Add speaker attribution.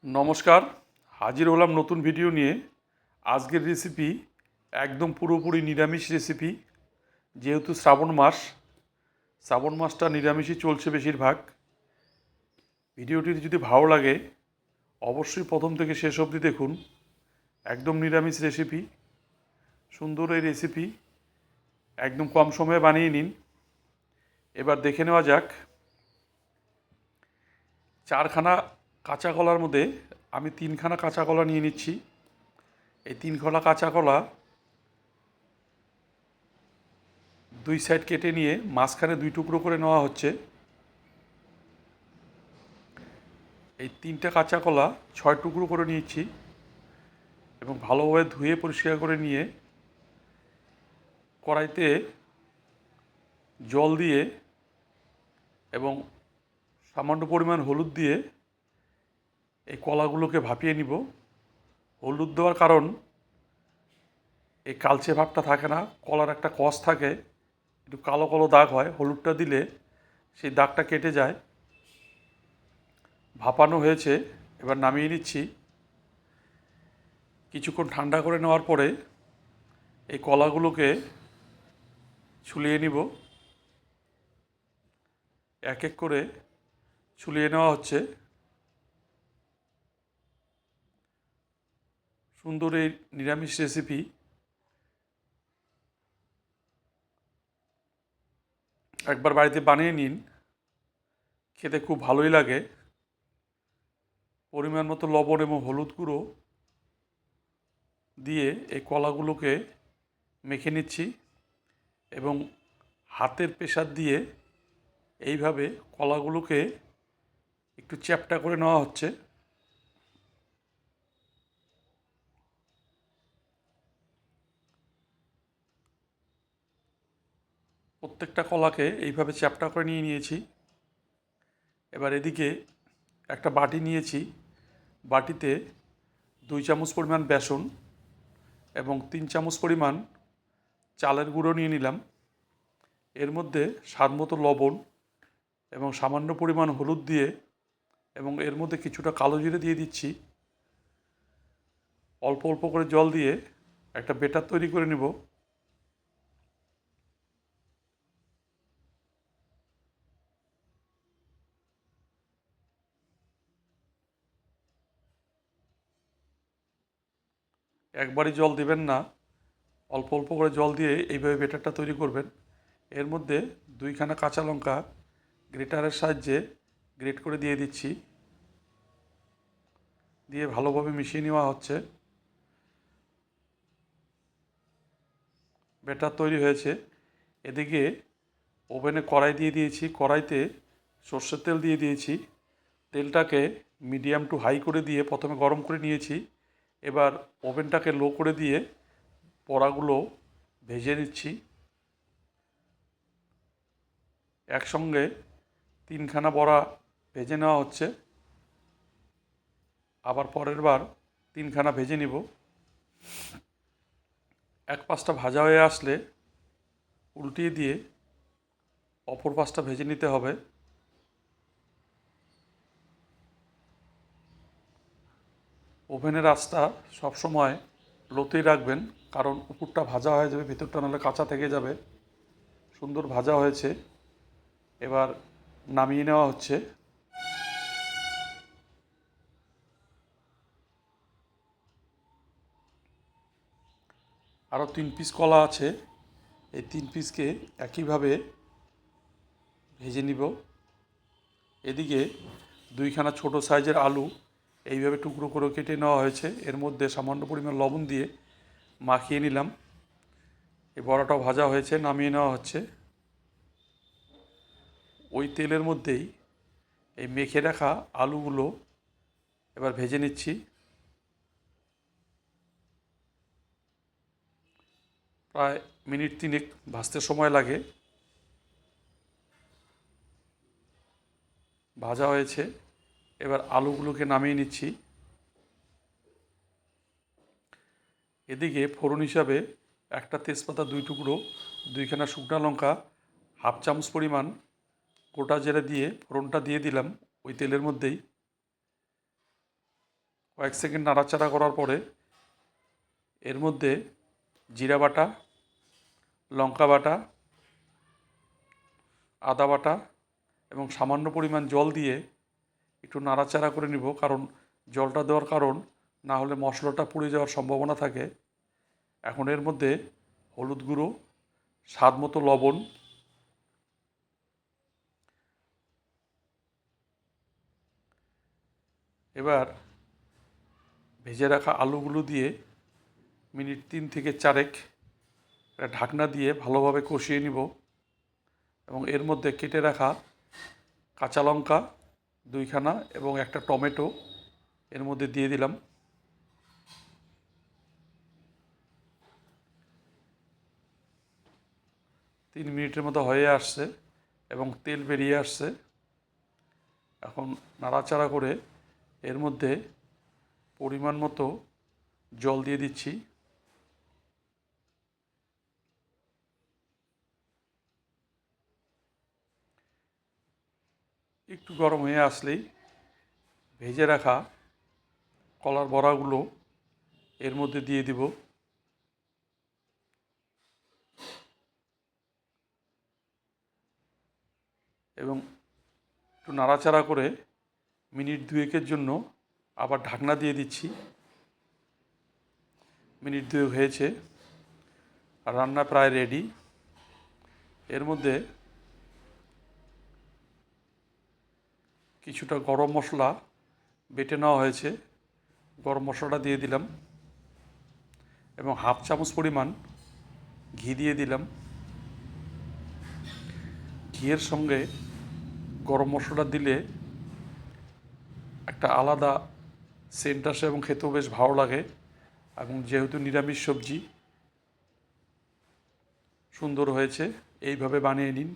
Speaker 1: নমস্কার, হাজির হলাম নতুন ভিডিও নিয়ে। আজকের রেসিপি একদম পুরোপুরি নিরামিষ রেসিপি। যেহেতু শ্রাবণ মাসটা নিরামিষই চলছে বেশিরভাগ। ভিডিওটি যদি ভালো লাগে অবশ্যই প্রথম থেকে শেষ অবধি দেখুন। একদম নিরামিষ রেসিপি, সুন্দর এই রেসিপি একদম কম সময়ে বানিয়ে নিন। এবার দেখে নেওয়া যাক। 4খানা কাঁচা কলার মধ্যে আমি 3খানা কাঁচা কলা নিয়ে নিচ্ছি। এই 3 খোলা কাঁচা কলা 2 সাইড কেটে নিয়ে মাঝখানে 2 টুকরো করে নেওয়া হচ্ছে। এই 3টে কাঁচা কলা 6 টুকরো করে নিয়েছি এবং ভালোভাবে ধুয়ে পরিষ্কার করে নিয়ে কড়াইতে জল দিয়ে এবং সামান্য পরিমাণ হলুদ দিয়ে এই কলাগুলোকে ভাপিয়ে নিব। হলুদ দেওয়ার কারণ এই কালচে ভাবটা থাকে না, কলার একটা কষ থাকে, একটু কালো কালো দাগ হয়। হলুদটা দিলে সেই দাগটা কেটে যায়। ভাপানো হয়েছে, এবার নামিয়ে নিচ্ছি। কিছুক্ষণ ঠান্ডা করে নেওয়ার পরে এই কলাগুলোকে ছুলিয়ে নিব। এক এক করে ছুলিয়ে নেওয়া হচ্ছে। সুন্দর এই নিরামিষ রেসিপি একবার বাড়িতে বানিয়ে নিন, খেতে খুব ভালোই লাগে। পরিমাণ মতো লবণ এবং হলুদ গুঁড়ো দিয়ে এই কলাগুলোকে মেখে নিচ্ছি এবং হাতের প্রেসার দিয়ে এইভাবে কলাগুলোকে একটু চ্যাপ্টা করে নেওয়া হচ্ছে। প্রত্যেকটা কলাকে এইভাবে চ্যাপ্টা করে নিয়ে নিয়েছি। এবার এদিকে একটা বাটি নিয়েছি। বাটিতে 2 চামচ পরিমাণ বেসন এবং 3 চামচ পরিমাণ চালের গুঁড়ো নিয়ে নিলাম। এর মধ্যে স্বাদমতো লবণ এবং সামান্য পরিমাণ হলুদ দিয়ে এবং এর মধ্যে কিছুটা কালো জিরে দিয়ে দিচ্ছি। অল্প অল্প করে জল দিয়ে একটা বেটার তৈরি করে নেব। একবারই জল দিবেন না, অল্প অল্প করে জল দিয়ে এইভাবে বেটারটা তৈরি করবেন। এর মধ্যে 2খানা কাঁচা লঙ্কা গ্রেটারের সাহায্যে গ্রেট করে দিয়ে দিচ্ছি। দিয়ে ভালোভাবে মিশিয়ে নেওয়া হচ্ছে। ব্যাটার তৈরি হয়েছে। এদিকে ওভেনে কড়াই দিয়ে দিয়েছি। কড়াইতে সর্ষের তেল দিয়ে দিয়েছি। তেলটাকে মিডিয়াম টু হাই করে দিয়ে প্রথমে গরম করে নিয়েছি। এবার ওভেনটাকে লো করে দিয়ে বড়াগুলো ভেজে নিচ্ছি। একসঙ্গে 3খানা বড়া ভেজে নেওয়া হচ্ছে। আবার পরের বার 3খানা ভেজে নিব। এক পাশটা ভাজা হয়ে আসলে উল্টিয়ে দিয়ে অপর পাশটা ভেজে নিতে হবে। ওভেনের আঁচটা সবসময় লোতেই রাখবেন, কারণ উপরটা ভাজা হয়ে যাবে, ভিতরটা নাহলে কাঁচা থেকে যাবে। সুন্দর ভাজা হয়েছে। এবার নামিয়ে নেওয়া হচ্ছে। আরও 3 পিস কলা আছে, এই 3 পিসকে একইভাবে ভেজে নিব। এদিকে 2খানা ছোট সাইজের আলু এইভাবে টুকরো করে কেটে নেওয়া হয়েছে। এর মধ্যে সামান্য পরিমাণ লবণ দিয়ে মাখিয়ে নিলাম। এই বড়াটাও ভাজা হয়েছে, নামিয়ে নেওয়া হচ্ছে। ওই তেলের মধ্যেই এই মেখে রাখা আলুগুলো এবার ভেজে নিচ্ছি। প্রায় মিনিট 3 ভাজতে সময় লাগে। ভাজা হয়েছে, এবার আলুগুলোকে নামিয়ে নিচ্ছি। এদিকে ফোড়ন হিসাবে একটা তেজপাতা 2 টুকরো, 2খানা শুকনো লঙ্কা, হাফ চামচ পরিমাণ গোটা জিরে দিয়ে ফোড়নটা দিয়ে দিলাম ওই তেলের মধ্যেই। কয়েক সেকেন্ড নাড়াচাড়া করার পরে এর মধ্যে জিরা বাটা, লঙ্কা বাটা, আদা বাটা এবং সামান্য পরিমাণ জল দিয়ে একটু নাড়াচাড়া করে নিব, কারণ জলটা দেওয়ার কারণ না হলে মশলাটা পুড়ে যাওয়ার সম্ভাবনা থাকে। এখন এর মধ্যে হলুদ গুঁড়ো, স্বাদ মতো লবণ, এবার ভেজে রাখা আলুগুলো দিয়ে মিনিট 3 থেকে 4 ঢাকনা দিয়ে ভালোভাবে কষিয়ে নিব এবং এর মধ্যে কেটে রাখা কাঁচা লঙ্কা 2খানা এবং একটা টমেটো এর মধ্যে দিয়ে দিলাম। তিন মিনিটের মতো হয়ে আসছে এবং তেল বেরিয়ে আসছে। এখন নাড়াচাড়া করে এর মধ্যে পরিমাণ মতো জল দিয়ে দিচ্ছি। একটু গরম হয়ে আসলেই ভেজে রাখা কলার বড়াগুলো এর মধ্যে দিয়ে দিব এবং একটু নাড়াচাড়া করে মিনিট 2 জন্য আবার ঢাকনা দিয়ে দিচ্ছি। মিনিট 2 হয়েছে, আর রান্না প্রায় রেডি। এর মধ্যে কিছুটা গরম মশলা বেটে নেওয়া হয়েছে, গরম মশলাটা দিয়ে দিলাম এবং হাফ চামচ পরিমাণ ঘি দিয়ে দিলাম। ঘিয়ের সঙ্গে গরম মশলাটা দিলে একটা আলাদা সেন্ট আসে এবং খেতেও বেশ ভালো লাগে, এবং যেহেতু নিরামিষ সবজি সুন্দর হয়েছে। এইভাবে বানিয়ে নিন।